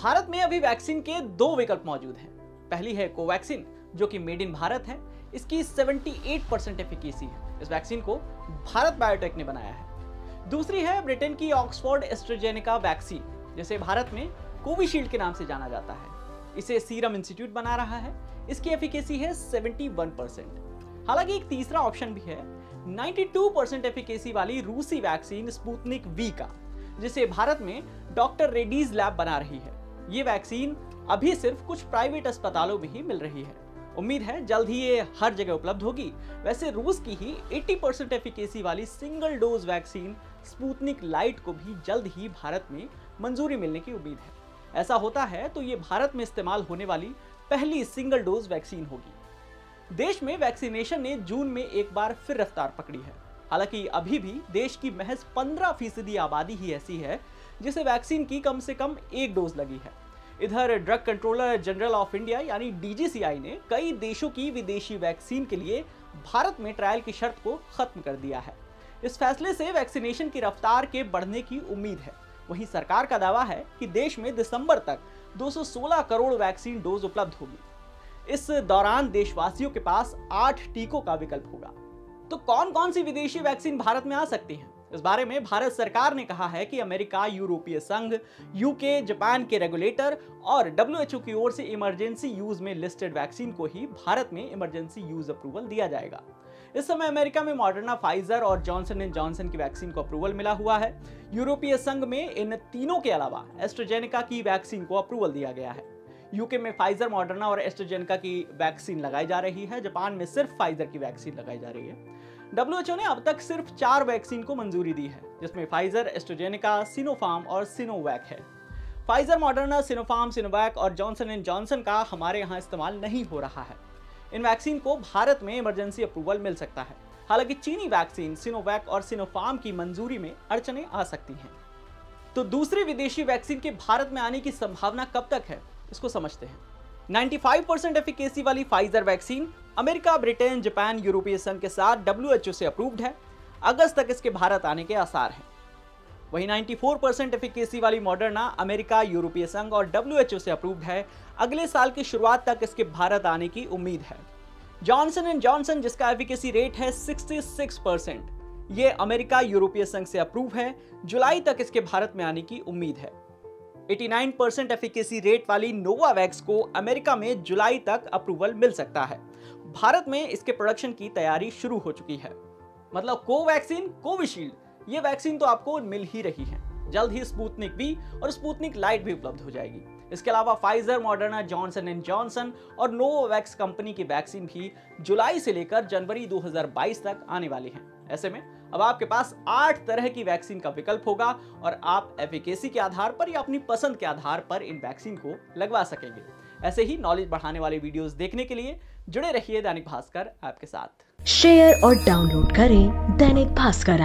भारत में अभी वैक्सीन के दो विकल्प मौजूद हैं। पहली है कोवैक्सीन, जो कि मेड इन भारत है। इसकी 78% एफिकेसी है। इस वैक्सीन को भारत बायोटेक ने बनाया है। दूसरी है ब्रिटेन की ऑक्सफोर्ड एस्ट्राजेनेका वैक्सीन, जिसे भारत में कोविशील्ड के नाम से जाना जाता है। इसे सीरम इंस्टीट्यूट बना रहा है। इसकी एफिकेसी है 71%। हालांकि एक तीसरा ऑप्शन भी है, 92% एफिकेसी वाली रूसी वैक्सीन स्पुतनिक वी का, जिसे भारत में डॉक्टर रेड्डीज लैब बना रही है। ये वैक्सीन अभी सिर्फ कुछ प्राइवेट अस्पतालों में ही मिल रही है। उम्मीद है जल्द ही ये हर जगह उपलब्ध होगी। वैसे रूस की ही 80% एफिकेसी वाली single dose vaccine Sputnik light को भी जल्द ही भारत में मंजूरी मिलने की उम्मीद है। ऐसा होता है तो ये भारत में इस्तेमाल होने वाली पहली सिंगल डोज वैक्सीन होगी। देश में वैक्सीनेशन ने जून में एक बार फिर रफ्तार पकड़ी है। हालांकि अभी भी देश की महज 15% आबादी ही ऐसी है जिसे वैक्सीन की कम से कम एक डोज लगी है। इधर drug controller general of India यानी डीजीसीआई ने कई देशों की विदेशी वैक्सीन के लिए भारत में ट्रायल की शर्त को खत्म कर दिया है। इस फैसले से वैक्सीनेशन की रफ्तार के बढ़ने की उम्मीद है। वहीं सरकार का दावा है कि देश में दिसंबर तक 216 करोड़ वैक्सीन डोज उपलब्ध होगी। इस दौरान देशवासियों के पास 8 टीकों का विकल्प होगा। तो कौन कौन सी विदेशी वैक्सीन भारत में आ सकती हैं? इस बारे में भारत सरकार ने कहा है कि अमेरिका, यूरोपीय संघ, यूके, जापान के रेगुलेटर और डब्ल्यूएचओ की ओर से इमरजेंसी यूज में लिस्टेड वैक्सीन को ही भारत में इमरजेंसी यूज अप्रूवल दिया जाएगा। इस समय अमेरिका में मॉडर्ना, फाइजर और जॉनसन एंड जॉनसन की वैक्सीन को अप्रूवल मिला हुआ है। यूरोपीय संघ में इन तीनों के अलावा एस्ट्राजेनेका की वैक्सीन को अप्रूवल दिया गया है। यूके में फाइजर, मॉडर्ना और एस्ट्राजेनेका की वैक्सीन लगाई जा रही है। जापान में सिर्फ फाइजर की वैक्सीन लगाई जा रही है। डब्ल्यूएचओ ने अब तक सिर्फ 4 वैक्सीन को मंजूरी दी है, जिसमें फाइजर, एस्ट्राजेनेका, सिनोफार्म और सिनोवैक है। फाइजर, मॉडर्ना, सिनोफार्म, सिनोवैक और जॉनसन एंड जॉनसन का हमारे यहाँ इस्तेमाल नहीं हो रहा है। इन वैक्सीन को भारत में इमरजेंसी अप्रूवल मिल सकता है। हालांकि चीनी वैक्सीन सिनोवैक और सिनोफार्म की मंजूरी में अड़चनें आ सकती हैं। तो दूसरी विदेशी वैक्सीन के भारत में आने की संभावना कब तक है, इसको समझते हैं। 95% एफिकेसी वाली Pfizer vaccine America, Britain, Japan, यूरोपीय संघ के साथ डब्ल्यूएचओ से अप्रूव्ड है। अगस्त तक इसके भारत आने के आसार हैं। वहीं 94% एफिकेसी वाली मॉडर्ना अमेरिका, यूरोपीय संघ और डब्ल्यूएचओ से अप्रूव्ड है। अगले साल की शुरुआत तक इसके भारत आने की उम्मीद है। जॉनसन एंड जॉनसन, जिसका एफिकेसी रेट है 66%, ये अमेरिका, यूरोपीय संघ से अप्रूव है। जुलाई तक इसके भारत में आने की उम्मीद है। 89% एफिकेसी रेट वाली नोवावैक्स को अमेरिका में जुलाई तक अप्रूवल मिल सकता है। भारत में इसके प्रोडक्शन की तैयारी शुरू हो चुकी है। मतलब कोवैक्सीन, कोविशील्ड, ये वैक्सीन तो आपको मिल ही रही है। जल्द ही स्पुतनिक वी और स्पुतनिक लाइट भी उपलब्ध हो जाएगी। इसके अलावा Pfizer, Moderna, Johnson and Johnson और नोवावैक्स कंपनी की वैक्सीन भी जुलाई से लेकर जनवरी 2022 तक आने वाली हैं। ऐसे में अब आपके पास 8 तरह की वैक्सीन का विकल्प होगा और आप एफिकेसी के आधार पर या अपनी पसंद के आधार पर इन वैक्सीन को लगवा सकेंगे। ऐसे ही नॉलेज बढ़ाने वाले वीडियोस देखने के लिए जुड़े रहिए दैनिक भास्कर ऐप के साथ। शेयर और डाउनलोड करें दैनिक भास्कर ऐप।